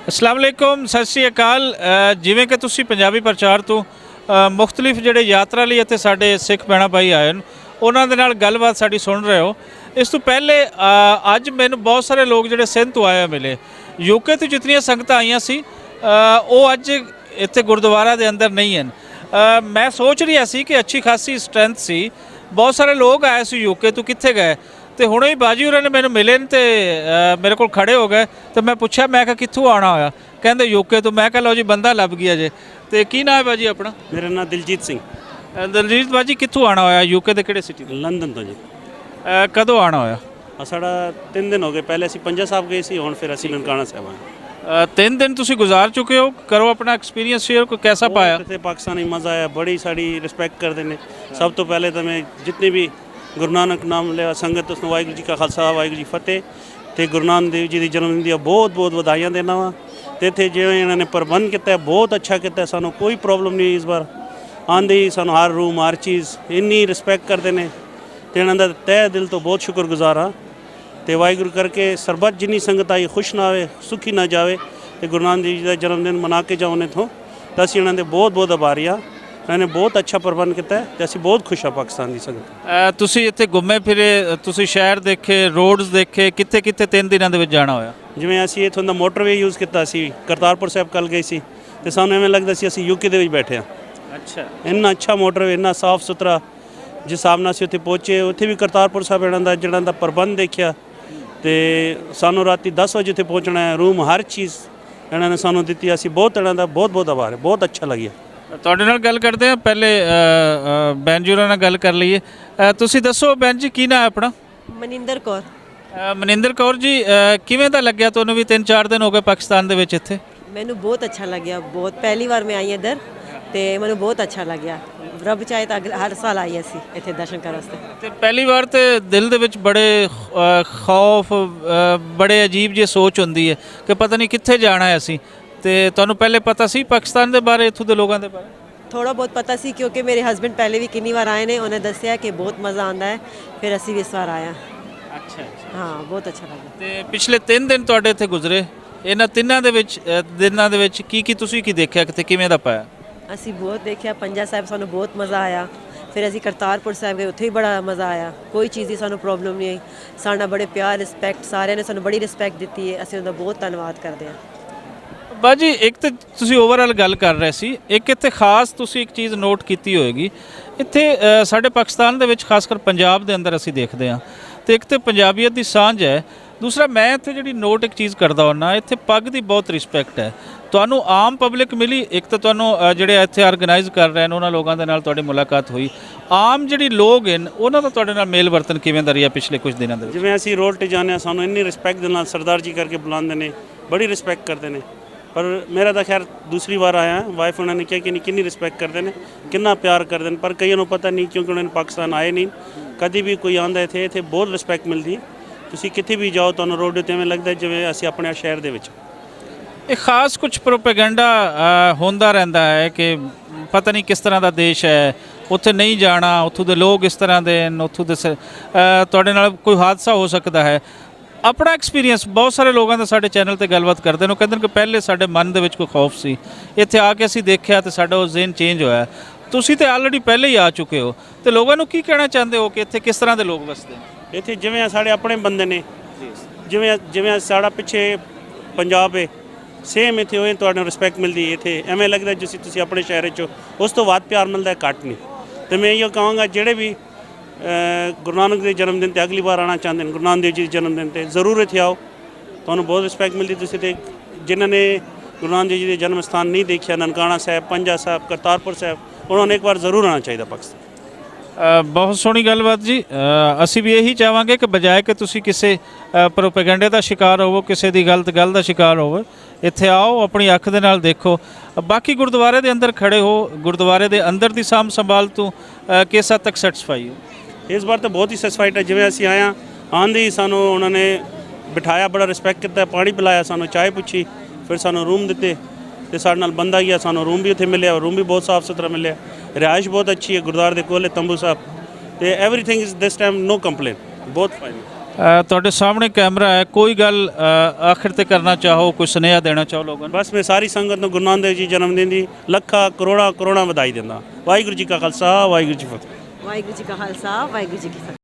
अस्सलाम वालेकुम सत श्री अकाल। जिवें कि तुसीं पंजाबी प्रचार तो मुख्तलिफ ਜਿਹੜੇ ਯਾਤਰਾ ਲਈ ਅਤੇ ਸਾਡੇ ਸਿੱਖ ਭੈਣਾਂ ਭਾਈ ਆਏ ਨੇ ਉਹਨਾਂ ਦੇ ਨਾਲ ਗੱਲਬਾਤ ਸਾਡੀ ਸੁਣ ਰਹੇ ਹੋ। ਇਸ ਤੋਂ ਪਹਿਲੇ ਅੱਜ ਮੈਨੂੰ ਬਹੁਤ ਸਾਰੇ ਲੋਕ ਜਿਹੜੇ ਸਿੰਧ ਤੋਂ ਆਏ ਮਿਲੇ। ਯੂਕੇ ਤੋਂ ਜਿਤਨੀਆਂ ਸੰਗਤਾਂ ਆਈਆਂ ਸੀ ਉਹ ਅੱਜ ਇੱਥੇ ਗੁਰਦੁਆਰਾ ਦੇ ਅੰਦਰ ਨਹੀਂ ਹਨ। ਮੈਂ ਸੋਚ ਰਿਹਾ ਸੀ ਕਿ ਅੱਛੀ ਖਾਸੀ ਸਟਰੈਂਥ ਸੀ, ਬਹੁਤ ਸਾਰੇ ਲੋਕ ਆਏ ਸੀ ਯੂਕੇ ਤੋਂ, ਕਿੱਥੇ ਗਏ? ਤੇ ਹੁਣੇ ਹੀ ਬਾਜੀ ਹੋਰਾਂ ਨੇ ਮੈਨੂੰ ਮਿਲੇ ਤੇ ਮੇਰੇ ਕੋਲ ਖੜੇ ਹੋ ਗਏ ਤੇ ਮੈਂ ਪੁੱਛਿਆ, ਮੈਂ ਕਿਹਾ ਕਿੱਥੋਂ ਆਉਣਾ ਹੋਇਆ? ਕਹਿੰਦੇ ਯੂਕੇ ਤੋਂ। ਮੈਂ ਕਿਹਾ ਲਓ ਜੀ ਬੰਦਾ ਲੱਭ ਗਿਆ ਜੇ। ਤੇ ਕੀ ਨਾਮ ਹੈ ਬਾਜੀ ਆਪਣਾ? ਮੇਰਾ ਨਾਮ ਦਿਲਜੀਤ ਸਿੰਘ। ਦਲਜੀਤ ਬਾਜੀ ਕਿੱਥੋਂ ਆਉਣਾ ਹੋਇਆ? ਯੂਕੇ ਦੇ ਕਿਹੜੇ ਸਿਟੀ? ਲੰਡਨ ਤੋਂ ਜੀ। ਕਦੋਂ ਆਉਣਾ ਹੋਇਆ? ਸਾਡਾ 3 ਦਿਨ ਹੋ ਗਏ। ਪਹਿਲੇ ਅਸੀਂ ਪੰਜਾ ਸਾਹਿਬ ਗਏ ਸੀ, ਹੁਣ ਫਿਰ ਅਸੀਂ ਨਨਕਾਣਾ ਸਾਹਿਬ ਆਏ। 3 ਦਿਨ ਤੁਸੀਂ ਗੁਜ਼ਾਰ ਚੁੱਕੇ ਹੋ। ਕਰੋ ਆਪਣਾ ਐਕਸਪੀਰੀਅੰਸ ਸ਼ੇਅਰ, ਕੋਈ ਕੈਸਾ ਪਾਇਆ? ਇੱਥੇ ਪਾਕਿਸਤਾਨੀ ਮਜ਼ਾ ਆਇਆ, ਬੜੀ ਸਾਡੀ ਰਿਸਪੈਕਟ ਕਰਦੇ ਨੇ। ਸਭ ਤੋਂ ਪਹਿਲੇ ਤਾਂ ਮੈਂ ਜਿਤਨੇ ਵੀ ਗੁਰੂ ਨਾਨਕ ਨਾਮ ਲਿਆ ਸੰਗਤ, ਉਸ ਨੂੰ ਵਾਹਿਗੁਰੂ ਜੀ ਕਾ ਖਾਲਸਾ ਵਾਹਿਗੁਰੂ ਜੀ ਫਤਿਹ। ਤੇ ਗੁਰੂ ਨਾਨਕ ਦੇਵ ਜੀ ਦੀ ਜਨਮ ਦਿਨ ਦੀਆਂ ਬਹੁਤ ਬਹੁਤ ਵਧਾਈਆਂ ਦੇਣਾ ਵਾ। ਤੇ ਇੱਥੇ ਜਿਵੇਂ ਇਹਨਾਂ ਨੇ ਪ੍ਰਬੰਧ ਕੀਤਾ ਬਹੁਤ ਅੱਛਾ ਕੀਤਾ, ਸਾਨੂੰ ਕੋਈ ਪ੍ਰੋਬਲਮ ਨਹੀਂ। ਇਸ ਵਾਰ ਆਉਂਦੇ ਹੀ ਸਾਨੂੰ ਹਰ ਰੂਮ ਹਰ ਚੀਜ਼ ਇੰਨੀ ਰਿਸਪੈਕਟ ਕਰਦੇ ਨੇ ਤੇ ਇਹਨਾਂ ਦਾ ਤਹਿ ਦਿਲ ਤੋਂ ਬਹੁਤ ਸ਼ੁਕਰਗੁਜ਼ਾਰ ਹਾਂ। ਤੇ ਵਾਹਿਗੁਰੂ ਕਰਕੇ ਸਰਬੱਤ ਜਿੰਨੀ ਸੰਗਤ ਆਈ ਖੁਸ਼ ਨਾ ਆਵੇ, ਸੁਖੀ ਨਾ ਜਾਵੇ ਤੇ ਗੁਰੂ ਨਾਨਕ ਦੇਵ ਜੀ ਦਾ ਜਨਮ ਦਿਨ ਮਨਾ ਕੇ ਜਾਉਣ ਇੱਥੋਂ। ਤਾਂ ਅਸੀਂ ਇਹਨਾਂ ਦੇ ਬਹੁਤ ਬਹੁਤ ਆਭਾਰੀ ਹਾਂ। ਇਹਨਾਂ ਨੇ ਬਹੁਤ ਅੱਛਾ ਪ੍ਰਬੰਧ ਕੀਤਾ ਤੇ ਅਸੀਂ ਬਹੁਤ ਖੁਸ਼ ਹਾਂ ਪਾਕਿਸਤਾਨ ਦੀ ਸੰਗਤ। ਤੁਸੀਂ ਇੱਥੇ ਘੁੰਮੇ ਫਿਰੇ, ਤੁਸੀਂ ਸ਼ਹਿਰ ਦੇਖੇ, ਰੋਡਸ ਦੇਖੇ, ਕਿੱਥੇ ਕਿੱਥੇ 3 ਦਿਨਾਂ ਦੇ ਵਿੱਚ ਜਾਣਾ ਹੋਇਆ? ਜਿਵੇਂ ਅਸੀਂ ਇੱਥੋਂ ਦਾ ਮੋਟਰਵੇ ਯੂਜ਼ ਕੀਤਾ ਸੀ, ਕਰਤਾਰਪੁਰ ਸਾਹਿਬ ਕੱਲ ਗਏ ਸੀ ਤੇ ਸਾਨੂੰ ਐਵੇਂ ਲੱਗਦਾ ਸੀ ਅਸੀਂ ਯੂਕੇ ਦੇ ਵਿੱਚ ਬੈਠੇ ਹਾਂ। ਅੱਛਾ, ਇੰਨਾ ਅੱਛਾ ਮੋਟਰਵੇ, ਇੰਨਾ ਸਾਫ਼ ਸੁਥਰਾ। ਜਿਸ ਹਿਸਾਬ ਨਾਲ ਅਸੀਂ ਉੱਥੇ ਪਹੁੰਚੇ, ਉੱਥੇ ਵੀ ਕਰਤਾਰਪੁਰ ਸਾਹਿਬ ਜਿਹੜਾ ਦਾ ਪ੍ਰਬੰਧ ਦੇਖਿਆ ਤੇ ਸਾਨੂੰ ਰਾਤੀ 10 ਵਜੇ ਉੱਥੇ ਪਹੁੰਚਣਾ ਹੈ। ਰੂਮ ਹਰ ਚੀਜ਼ ਇਹਨਾਂ ਨੇ ਸਾਨੂੰ ਦਿੱਤੀ। ਅਸੀਂ ਬਹੁਤ ਇਹਨਾਂ ਦਾ ਬਹੁਤ ਬਹੁਤ ਆਭਾਰ ਹੈ, ਬਹੁਤ ਅੱਛਾ ਲੱਗਿਆ। ਤੁਹਾਡੇ ਨਾਲ ਗੱਲ ਕਰਦੇ ਹਾਂ। ਪਹਿਲੇ ਬੈਨ ਜੀ ਹੋਰਾਂ ਨਾਲ ਗੱਲ ਕਰ ਲਈਏ। ਤੁਸੀਂ ਦੱਸੋ ਬੈਨ ਜੀ, ਕੀ ਨਾਮ ਹੈ ਆਪਣਾ? ਮਨਿੰਦਰ ਕੌਰ। ਮਨਿੰਦਰ ਕੌਰ ਜੀ, ਕਿਵੇਂ ਦਾ ਲੱਗਿਆ ਤੁਹਾਨੂੰ ਵੀ 3-4 ਦਿਨ ਹੋ ਗਏ ਪਾਕਿਸਤਾਨ ਦੇ ਵਿੱਚ ਇੱਥੇ? ਮੈਨੂੰ ਬਹੁਤ ਅੱਛਾ ਲੱਗਿਆ, ਬਹੁਤ ਪਹਿਲੀ ਵਾਰ ਮੈਂ ਆਈ ਇੱਧਰ ਤੇ ਮੈਨੂੰ ਬਹੁਤ ਅੱਛਾ ਲੱਗਿਆ। ਰੱਬ ਚਾਹੇ ਤਾਂ ਹਰ ਸਾਲ ਆਈ ਅਸੀਂ ਇੱਥੇ ਦਰਸ਼ਨ ਕਰਨ ਵਾਸਤੇ। ਤੇ ਪਹਿਲੀ ਵਾਰ ਤੇ ਦਿਲ ਦੇ ਵਿੱਚ ਬੜੇ ਖੌਫ, ਬੜੇ ਅਜੀਬ ਜਿਹੀ ਸੋਚ ਹੁੰਦੀ ਹੈ ਕਿ ਪਤਾ ਨਹੀਂ ਕਿੱਥੇ ਜਾਣਾ ਹੈ ਅਸੀਂ। ਤੇ ਤੁਹਾਨੂੰ ਪਹਿਲੇ ਪਤਾ ਸੀ ਪਾਕਿਸਤਾਨ ਦੇ ਬਾਰੇ, ਇੱਥੋਂ ਦੇ ਲੋਕਾਂ ਦੇ ਬਾਰੇ? ਥੋੜਾ ਬਹੁਤ ਪਤਾ ਸੀ ਕਿਉਂਕਿ ਮੇਰੇ ਹਸਬੈਂਡ ਪਹਿਲੇ ਵੀ ਕਿੰਨੀ ਵਾਰ ਆਏ ਨੇ, ਉਹਨੇ ਦੱਸਿਆ ਕਿ ਬਹੁਤ ਮਜ਼ਾ ਆਉਂਦਾ ਹੈ। ਫਿਰ ਅਸੀਂ ਵੀ ਇਸ ਵਾਰ ਆਏ ਹਾਂ। ਅੱਛਾ, ਹਾਂ, ਬਹੁਤ ਅੱਛਾ ਲੱਗਾ। ਤੇ ਪਿਛਲੇ 3 ਦਿਨ ਤੁਹਾਡੇ ਇੱਥੇ ਗੁਜ਼ਰੇ, ਇਹਨਾਂ ਤਿੰਨਾਂ ਦੇ ਵਿੱਚ ਦਿਨਾਂ ਦੇ ਵਿੱਚ ਕੀ ਤੁਸੀਂ ਕੀ ਦੇਖਿਆ, ਕਿਤੇ ਕਿਵੇਂ ਦਾ ਪਾਇਆ? ਅਸੀਂ ਬਹੁਤ ਦੇਖਿਆ। ਪੰਜਾ ਸਾਹਿਬ ਸਾਨੂੰ ਬਹੁਤ ਮਜ਼ਾ ਆਇਆ। ਫਿਰ ਅਸੀਂ ਕਰਤਾਰਪੁਰ ਸਾਹਿਬ ਗਏ, ਉੱਥੇ ਵੀ ਬੜਾ ਮਜ਼ਾ ਆਇਆ। ਕੋਈ ਚੀਜ਼ ਦੀ ਸਾਨੂੰ ਪ੍ਰੋਬਲਮ ਨਹੀਂ ਆਈ। ਸਾਡਾ ਬੜੇ ਪਿਆਰ, ਰਿਸਪੈਕਟ, ਸਾਰਿਆਂ ਨੇ ਸਾਨੂੰ ਬੜੀ ਰਿਸਪੈਕਟ ਦਿੱਤੀ ਹੈ। ਅਸੀਂ ਉਹਦਾ ਬਹੁਤ ਧੰਨਵਾਦ ਕਰਦੇ ਹਾਂ। ਬਾਜੀ, ਇੱਕ ਤਾਂ ਤੁਸੀਂ ਓਵਰਆਲ ਗੱਲ ਕਰ ਰਹੇ ਸੀ, ਇੱਕ ਇੱਥੇ ਖਾਸ ਤੁਸੀਂ ਇੱਕ ਚੀਜ਼ ਨੋਟ ਕੀਤੀ ਹੋਏਗੀ। ਇੱਥੇ ਸਾਡੇ ਪਾਕਿਸਤਾਨ ਦੇ ਵਿੱਚ ਖਾਸ ਕਰ ਪੰਜਾਬ ਦੇ ਅੰਦਰ ਅਸੀਂ ਦੇਖਦੇ ਹਾਂ ਤੇ ਇੱਕ ਤਾਂ ਪੰਜਾਬੀਅਤ ਦੀ ਸਾਂਝ ਹੈ। ਦੂਸਰਾ, ਮੈਂ ਇੱਥੇ ਜਿਹੜੀ ਨੋਟ ਇੱਕ ਚੀਜ਼ ਕਰਦਾ ਹੁੰਦਾ, ਇੱਥੇ ਪੱਗ ਦੀ ਬਹੁਤ ਰਿਸਪੈਕਟ ਹੈ। ਤੁਹਾਨੂੰ ਆਮ ਪਬਲਿਕ ਮਿਲੀ, ਇੱਕ ਤਾਂ ਤੁਹਾਨੂੰ ਜਿਹੜੇ ਇੱਥੇ ਆਰਗੇਨਾਈਜ਼ ਕਰ ਰਹੇ ਨੇ ਉਹਨਾਂ ਲੋਕਾਂ ਦੇ ਨਾਲ ਤੁਹਾਡੀ ਮੁਲਾਕਾਤ ਹੋਈ। ਆਮ ਜਿਹੜੀ ਲੋਕ ਹਨ ਉਹਨਾਂ ਦਾ ਤੁਹਾਡੇ ਨਾਲ ਮੇਲ ਵਰਤਨ ਕਿਵੇਂ ਦਾ ਰਿਹਾ ਪਿਛਲੇ ਕੁਝ ਦਿਨਾਂ ਦੇ ਵਿੱਚ? ਜਿਵੇਂ ਅਸੀਂ ਰੋਡ 'ਤੇ ਜਾਂਦੇ ਹਾਂ, ਸਾਨੂੰ ਇੰਨੀ ਰਿਸਪੈਕਟ ਦੇ ਨਾਲ ਸਰਦਾਰ ਜੀ ਕਰਕੇ ਬੁਲਾਉਂਦੇ ਨੇ, ਬੜੀ ਰਿਸਪੈਕਟ ਕਰਦੇ ਨੇ। ਪਰ ਮੇਰਾ ਤਾਂ ਖੈਰ ਦੂਸਰੀ ਵਾਰ ਆਇਆ, ਵਾਈਫ ਉਹਨਾਂ ਨੇ ਕਿਹਾ ਕਿ ਕਿੰਨੀ ਰਿਸਪੈਕਟ ਕਰਦੇ ਨੇ, ਕਿੰਨਾ ਪਿਆਰ ਕਰਦੇ ਨੇ। ਪਰ ਕਈਆਂ ਨੂੰ ਪਤਾ ਨਹੀਂ ਕਿਉਂਕਿ ਉਹਨਾਂ ਨੇ ਪਾਕਿਸਤਾਨ ਆਏ ਨਹੀਂ ਕਦੀ ਵੀ। ਕੋਈ ਆਉਂਦਾ ਇੱਥੇ ਬਹੁਤ ਰਿਸਪੈਕਟ ਮਿਲਦੀ। ਤੁਸੀਂ ਕਿਤੇ ਵੀ ਜਾਓ ਤੁਹਾਨੂੰ ਰੋਡ ਉੱਤੇ ਐਵੇਂ ਲੱਗਦਾ ਜਿਵੇਂ ਅਸੀਂ ਆਪਣੇ ਸ਼ਹਿਰ ਦੇ ਵਿੱਚ। ਇਹ ਖਾਸ ਕੁਝ ਪ੍ਰੋਪੇਗੈਂਡਾ ਹੁੰਦਾ ਰਹਿੰਦਾ ਹੈ ਕਿ ਪਤਾ ਨਹੀਂ ਕਿਸ ਤਰ੍ਹਾਂ ਦਾ ਦੇਸ਼ ਹੈ, ਉੱਥੇ ਨਹੀਂ ਜਾਣਾ, ਉੱਥੋਂ ਦੇ ਲੋਕ ਇਸ ਤਰ੍ਹਾਂ ਦੇ ਨੇ, ਉੱਥੋਂ ਦੇ ਤੁਹਾਡੇ ਨਾਲ ਕੋਈ ਹਾਦਸਾ ਹੋ ਸਕਦਾ ਹੈ। ਆਪਣਾ ਐਕਸਪੀਰੀਅੰਸ ਬਹੁਤ ਸਾਰੇ ਲੋਕਾਂ ਦਾ ਸਾਡੇ ਚੈਨਲ ਤੇ ਗੱਲਬਾਤ ਕਰਦੇ ਨੇ, ਉਹ ਕਹਿੰਦੇ ਨੇ ਕਿ ਪਹਿਲੇ ਸਾਡੇ ਮਨ ਦੇ ਵਿੱਚ ਕੋਈ ਖੌਫ ਸੀ, ਇੱਥੇ ਆ ਕੇ ਅਸੀਂ ਦੇਖਿਆ ਤੇ ਸਾਡਾ ਉਹ ਜ਼ਿਹਨ ਚੇਂਜ ਹੋਇਆ। ਤੁਸੀਂ ਤੇ ਆਲਰੇਡੀ ਪਹਿਲੇ ਹੀ ਆ ਚੁੱਕੇ ਹੋ ਤੇ ਲੋਕਾਂ ਨੂੰ ਕੀ ਕਹਿਣਾ ਚਾਹੁੰਦੇ ਹੋ ਕਿ ਇੱਥੇ ਕਿਸ ਤਰ੍ਹਾਂ ਦੇ ਲੋਕ ਵਸਦੇ ਨੇ? ਇੱਥੇ ਜਿਵੇਂ ਸਾਡੇ ਆਪਣੇ ਬੰਦੇ ਨੇ, ਜਿਵੇਂ ਸਾਡਾ ਪਿੱਛੇ ਪੰਜਾਬ ਹੈ, ਸੇਮ ਇੱਥੇ ਉਹ ਤੁਹਾਨੂੰ ਰਿਸਪੈਕਟ ਮਿਲਦੀ। ਇੱਥੇ ਐਵੇਂ ਲੱਗਦਾ ਜਿਵੇਂ ਤੁਸੀਂ ਆਪਣੇ ਸ਼ਹਿਰ 'ਚ ਹੋ, ਉਸ ਤੋਂ ਵੱਧ ਪਿਆਰ ਮਿਲਦਾ, ਘੱਟ ਨਹੀਂ। ਤੇ ਮੈਂ ਇਹੋ ਕਹਾਂਗਾ ਜਿਹੜੇ ਵੀ ਗੁਰੂ ਨਾਨਕ ਦੇ ਜਨਮ ਦਿਨ 'ਤੇ ਅਗਲੀ ਵਾਰ ਆਉਣਾ ਚਾਹੁੰਦੇ ਨੇ, ਗੁਰੂ ਨਾਨਕ ਦੇਵ ਜੀ ਦੇ ਜਨਮ ਦਿਨ 'ਤੇ ਜ਼ਰੂਰ ਇੱਥੇ ਆਓ, ਤੁਹਾਨੂੰ ਬਹੁਤ ਰਿਸਪੈਕਟ ਮਿਲਦੀ। ਤੁਸੀਂ ਤੇ ਜਿਨ੍ਹਾਂ ਨੇ ਗੁਰੂ ਨਾਨਕ ਦੇਵ ਜੀ ਦੇ ਜਨਮ ਸਥਾਨ ਨਹੀਂ ਦੇਖਿਆ, ਨਨਕਾਣਾ ਸਾਹਿਬ, ਪੰਜਾ ਸਾਹਿਬ, ਕਰਤਾਰਪੁਰ ਸਾਹਿਬ, ਉਹਨਾਂ ਨੇ ਇੱਕ ਵਾਰ ਜ਼ਰੂਰ ਆਉਣਾ ਚਾਹੀਦਾ ਪਾਕਿਸਤਾਨ। ਬਹੁਤ ਸੋਹਣੀ ਗੱਲਬਾਤ ਜੀ। ਅਸੀਂ ਵੀ ਇਹੀ ਚਾਹਾਂਗੇ ਕਿ ਬਜਾਏ ਕਿ ਤੁਸੀਂ ਕਿਸੇ ਪ੍ਰੋਪੇਗੈਂਡੇ ਦਾ ਸ਼ਿਕਾਰ ਹੋਵੋ, ਕਿਸੇ ਦੀ ਗਲਤ ਗੱਲ ਦਾ ਸ਼ਿਕਾਰ ਹੋਵੋ, ਇੱਥੇ ਆਓ, ਆਪਣੀ ਅੱਖ ਦੇ ਨਾਲ ਦੇਖੋ। ਬਾਕੀ ਗੁਰਦੁਆਰੇ ਦੇ ਅੰਦਰ ਖੜੇ ਹੋ, ਗੁਰਦੁਆਰੇ ਦੇ ਅੰਦਰ ਦੀ ਸਾਂਭ ਸੰਭਾਲ ਤੋਂ ਕਿਸ ਹੱਦ ਤੱਕ ਸੈਟੀਸਫਾਈ ਹੋ? ਇਸ ਵਾਰ ਤਾਂ ਬਹੁਤ ਹੀ ਸੈਟੀਸਫਾਈਡ ਹੈ। ਜਿਵੇਂ ਅਸੀਂ ਆਇਆ ਆਉਂਦੇ ਹੀ ਸਾਨੂੰ ਉਹਨਾਂ ਨੇ ਬਿਠਾਇਆ, ਬੜਾ ਰਿਸਪੈਕਟ ਕੀਤਾ, ਪਾਣੀ ਪਿਲਾਇਆ, ਸਾਨੂੰ ਚਾਹ ਪੁੱਛੀ, ਫਿਰ ਸਾਨੂੰ ਰੂਮ ਦਿੱਤੇ ਤੇ ਸਾਡੇ ਨਾਲ ਬੰਦਾ ਗਿਆ, ਸਾਨੂੰ ਰੂਮ ਵੀ ਉੱਥੇ ਮਿਲਿਆ। ਰੂਮ ਵੀ ਬਹੁਤ ਸਾਫ਼ ਸੁਥਰਾ ਮਿਲਿਆ, ਰਿਹਾਇਸ਼ ਬਹੁਤ ਅੱਛੀ ਹੈ, ਗੁਰਦੁਆਰੇ ਦੇ ਕੋਲ ਹੈ ਤੰਬੂ ਸਾਹਿਬ ਤੇ everything is this time no complain, ਬਹੁਤ ਫਾਈਨ। ਤੁਹਾਡੇ ਸਾਹਮਣੇ ਕੈਮਰਾ ਹੈ, ਕੋਈ ਗੱਲ ਆਖਿਰ ਤੇ ਕਰਨਾ ਚਾਹੋ, ਕੋਈ ਸੁਨੇਹਾ ਦੇਣਾ ਚਾਹੋ ਲੋਕਾਂ ਨੂੰ? ਬਸ ਮੈਂ ਸਾਰੀ ਸੰਗਤ ਨੂੰ ਗੁਰੂ ਨਾਨਕ ਦੇਵ ਜੀ ਜਨਮ ਦਿਨ ਦੀ ਲੱਖਾਂ ਕਰੋੜਾਂ ਕਰੋੜਾਂ ਵਧਾਈ ਦਿੰਦਾ। ਵਾਹਿਗੁਰੂ ਜੀ ਕਾ ਖਾਲਸਾ, ਵਾਹਿਗੁਰੂ ਜੀ ਕੀ ਫਤਿਹ। ਵਾਹਿਗੁਰੂ ਜੀ ਕਾ ਖਾਲਸਾ, ਵਾਹਿਗੁਰੂ ਜੀ ਕੀ ਫਤਿਹ।